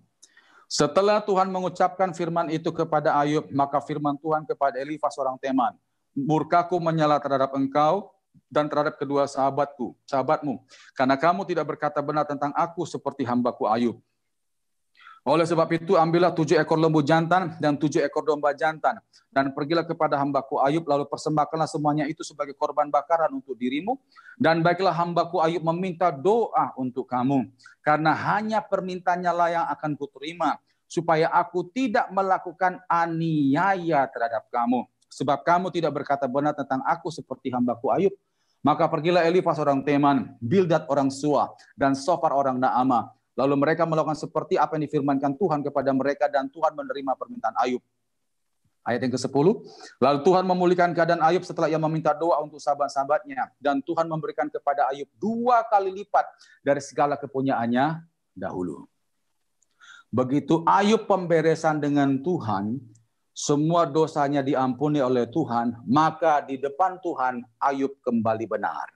Setelah Tuhan mengucapkan firman itu kepada Ayub, maka firman Tuhan kepada Elifas seorang teman, murkaku menyala terhadap engkau dan terhadap kedua sahabatmu, karena kamu tidak berkata benar tentang aku seperti hambaku Ayub. Oleh sebab itu ambillah 7 ekor lembu jantan dan 7 ekor domba jantan, dan pergilah kepada hambaku Ayub, lalu persembahkanlah semuanya itu sebagai korban bakaran untuk dirimu, dan baiklah hambaku Ayub meminta doa untuk kamu, karena hanya permintaannya lah yang akan kuterima, supaya aku tidak melakukan aniaya terhadap kamu, sebab kamu tidak berkata benar tentang aku seperti hambaku Ayub. Maka pergilah Elifas orang Teman, Bildad orang Sua, dan Sofar orang Naamah. Lalu mereka melakukan seperti apa yang difirmankan Tuhan kepada mereka, dan Tuhan menerima permintaan Ayub. Ayat yang ke-10, lalu Tuhan memulihkan keadaan Ayub setelah ia meminta doa untuk sahabat-sahabatnya. Dan Tuhan memberikan kepada Ayub 2 kali lipat dari segala kepunyaannya dahulu. Begitu Ayub pemberesan dengan Tuhan, semua dosanya diampuni oleh Tuhan, maka di depan Tuhan Ayub kembali benar.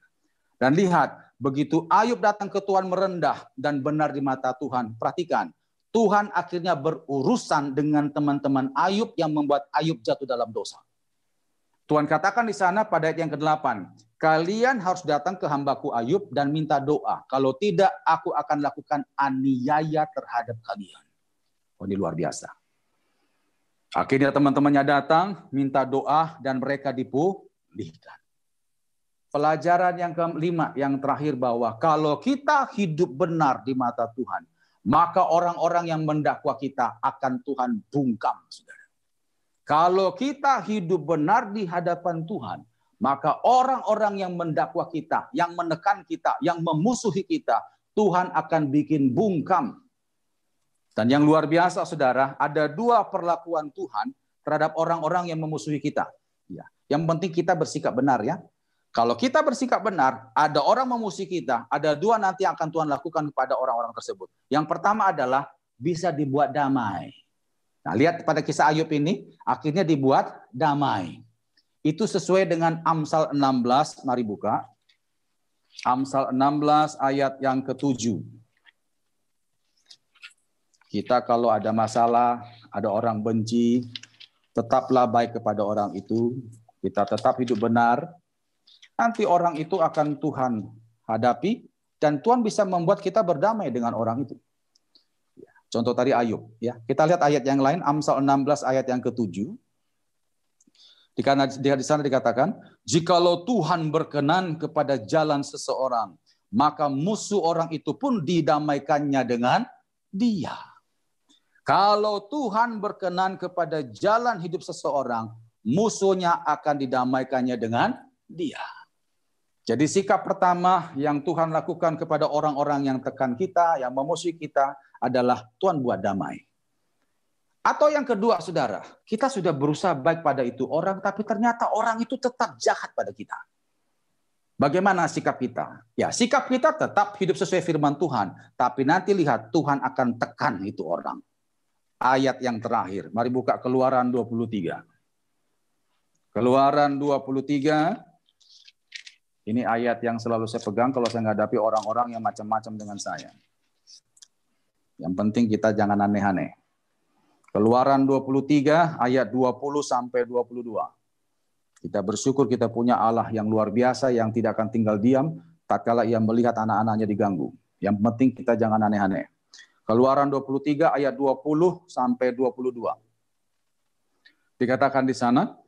Dan lihat, begitu Ayub datang ke Tuhan merendah dan benar di mata Tuhan, perhatikan, Tuhan akhirnya berurusan dengan teman-teman Ayub yang membuat Ayub jatuh dalam dosa. Tuhan katakan di sana pada ayat yang ke-8, kalian harus datang ke hambaku Ayub dan minta doa. Kalau tidak, aku akan lakukan aniaya terhadap kalian. Oh, ini luar biasa. Akhirnya teman-temannya datang, minta doa, dan mereka dipulihkan. Pelajaran yang kelima, yang terakhir, bahwa kalau kita hidup benar di mata Tuhan, maka orang-orang yang mendakwa kita akan Tuhan bungkam, saudara. Kalau kita hidup benar di hadapan Tuhan, maka orang-orang yang mendakwa kita, yang menekan kita, yang memusuhi kita, Tuhan akan bikin bungkam. Dan yang luar biasa, saudara, ada 2 perlakuan Tuhan terhadap orang-orang yang memusuhi kita. Ya. Yang penting kita bersikap benar, ya. Kalau kita bersikap benar, ada orang memusuhi kita, ada 2 nanti yang akan Tuhan lakukan kepada orang-orang tersebut. Yang pertama adalah bisa dibuat damai. Nah, lihat pada kisah Ayub ini, akhirnya dibuat damai. Itu sesuai dengan Amsal 16, mari buka. Amsal 16 ayat yang ke-7. Kita kalau ada masalah, ada orang benci, tetaplah baik kepada orang itu. Kita tetap hidup benar. Nanti orang itu akan Tuhan hadapi dan Tuhan bisa membuat kita berdamai dengan orang itu. Contoh tadi Ayub. Ya, kita lihat ayat yang lain, Amsal 16 ayat yang ke-7. Di sana dikatakan, jikalau Tuhan berkenan kepada jalan seseorang, maka musuh orang itu pun didamaikannya dengan dia. Kalau Tuhan berkenan kepada jalan hidup seseorang, musuhnya akan didamaikannya dengan dia. Jadi sikap pertama yang Tuhan lakukan kepada orang-orang yang tekan kita, yang memusuhi kita, adalah Tuhan buat damai. Atau yang kedua, saudara, kita sudah berusaha baik pada itu orang, tapi ternyata orang itu tetap jahat pada kita. Bagaimana sikap kita? Ya, sikap kita tetap hidup sesuai firman Tuhan, tapi nanti lihat Tuhan akan tekan itu orang. Ayat yang terakhir, mari buka Keluaran 23. Keluaran 23. Ini ayat yang selalu saya pegang kalau saya menghadapi orang-orang yang macam-macam dengan saya. Yang penting kita jangan aneh-aneh. Keluaran 23 ayat 20 sampai 22. Kita bersyukur kita punya Allah yang luar biasa yang tidak akan tinggal diam tatkala ia melihat anak-anaknya diganggu. Yang penting kita jangan aneh-aneh. Keluaran 23 ayat 20 sampai 22. Dikatakan di sana,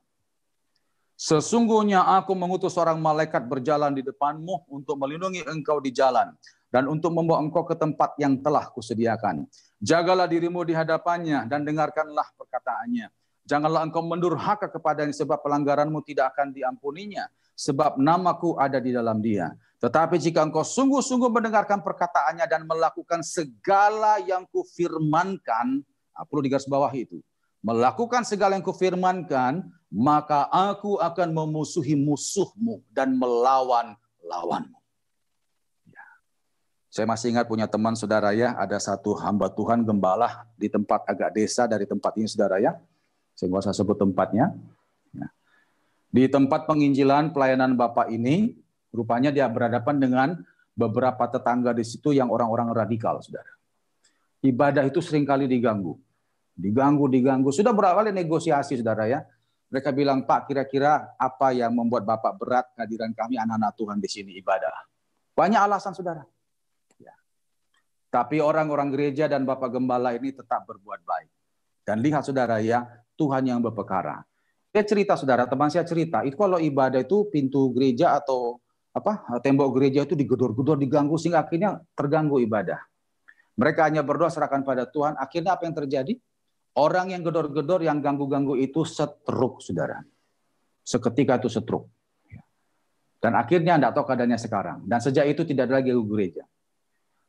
sesungguhnya aku mengutus seorang malaikat berjalan di depanmu untuk melindungi engkau di jalan dan untuk membawa engkau ke tempat yang telah kusediakan. Jagalah dirimu di hadapannya dan dengarkanlah perkataannya. Janganlah engkau mendurhaka kepadanya sebab pelanggaranmu tidak akan diampuninya, sebab namaku ada di dalam dia. Tetapi jika engkau sungguh-sungguh mendengarkan perkataannya dan melakukan segala yang kufirmankan, perlu digarisbawahi itu, melakukan segala yang kufirmankan, maka aku akan memusuhi musuhmu dan melawan lawanmu. Ya. Saya masih ingat punya teman saudara ya, ada satu hamba Tuhan gembala di tempat agak desa dari tempat ini saudara ya. Saya nggak usah sebut tempatnya. Ya. Di tempat penginjilan pelayanan Bapak ini, rupanya dia berhadapan dengan beberapa tetangga di situ yang orang-orang radikal saudara. Ibadah itu seringkali diganggu. Diganggu. Sudah berapa kali negosiasi saudara ya. Mereka bilang, Pak, kira-kira apa yang membuat Bapak berat kehadiran kami anak-anak Tuhan di sini ibadah? Banyak alasan, saudara. Ya. Tapi orang-orang gereja dan Bapak Gembala ini tetap berbuat baik. Dan lihat, saudara ya, Tuhan yang berperkara. Dia cerita, saudara, teman saya cerita, itu kalau ibadah itu pintu gereja atau tembok gereja itu digedor-gedor, diganggu, sehingga akhirnya terganggu ibadah. Mereka hanya berdoa serahkan pada Tuhan. Akhirnya apa yang terjadi? Orang yang gedor-gedor, yang ganggu-ganggu itu stroke, saudara. Seketika itu stroke. Dan akhirnya tidak tahu keadaannya sekarang. Dan sejak itu tidak ada lagi gereja.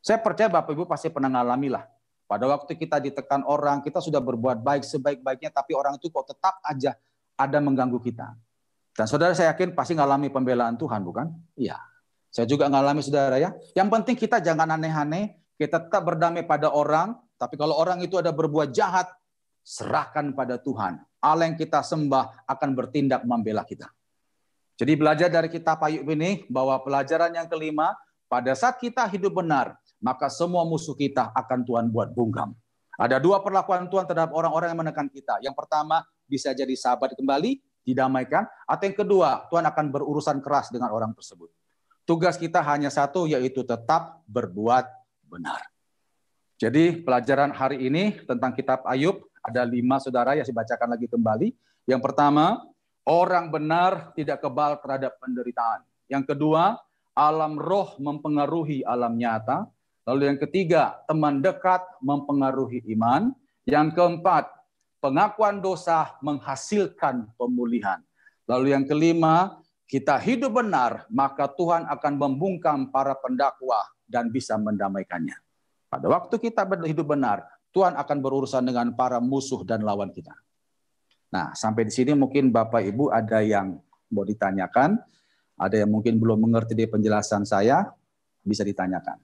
Saya percaya Bapak Ibu pasti pernah ngalami lah. Pada waktu kita ditekan orang, kita sudah berbuat baik sebaik-baiknya, tapi orang itu kok tetap aja ada mengganggu kita. Dan saudara, saya yakin pasti ngalami pembelaan Tuhan, bukan? Iya. Saya juga ngalami, saudara ya. Yang penting kita jangan aneh-aneh, kita tetap berdamai pada orang, tapi kalau orang itu ada berbuat jahat, serahkan pada Tuhan. Allah yang kita sembah akan bertindak membela kita. Jadi belajar dari kitab Ayub ini, bahwa pelajaran yang kelima, pada saat kita hidup benar, maka semua musuh kita akan Tuhan buat bungkam. Ada dua perlakuan Tuhan terhadap orang-orang yang menekan kita. Yang pertama, bisa jadi sahabat kembali, didamaikan. Atau yang kedua, Tuhan akan berurusan keras dengan orang tersebut. Tugas kita hanya satu, yaitu tetap berbuat benar. Jadi pelajaran hari ini tentang kitab Ayub, ada 5 saudara yang saya bacakan lagi kembali. Yang pertama, orang benar tidak kebal terhadap penderitaan. Yang kedua, alam roh mempengaruhi alam nyata. Lalu yang ketiga, teman dekat mempengaruhi iman. Yang keempat, pengakuan dosa menghasilkan pemulihan. Lalu yang kelima, kita hidup benar, maka Tuhan akan membungkam para pendakwah dan bisa mendamaikannya. Pada waktu kita hidup benar, Tuhan akan berurusan dengan para musuh dan lawan kita. Nah, sampai di sini mungkin Bapak Ibu ada yang mau ditanyakan, ada yang mungkin belum mengerti di penjelasan saya, bisa ditanyakan.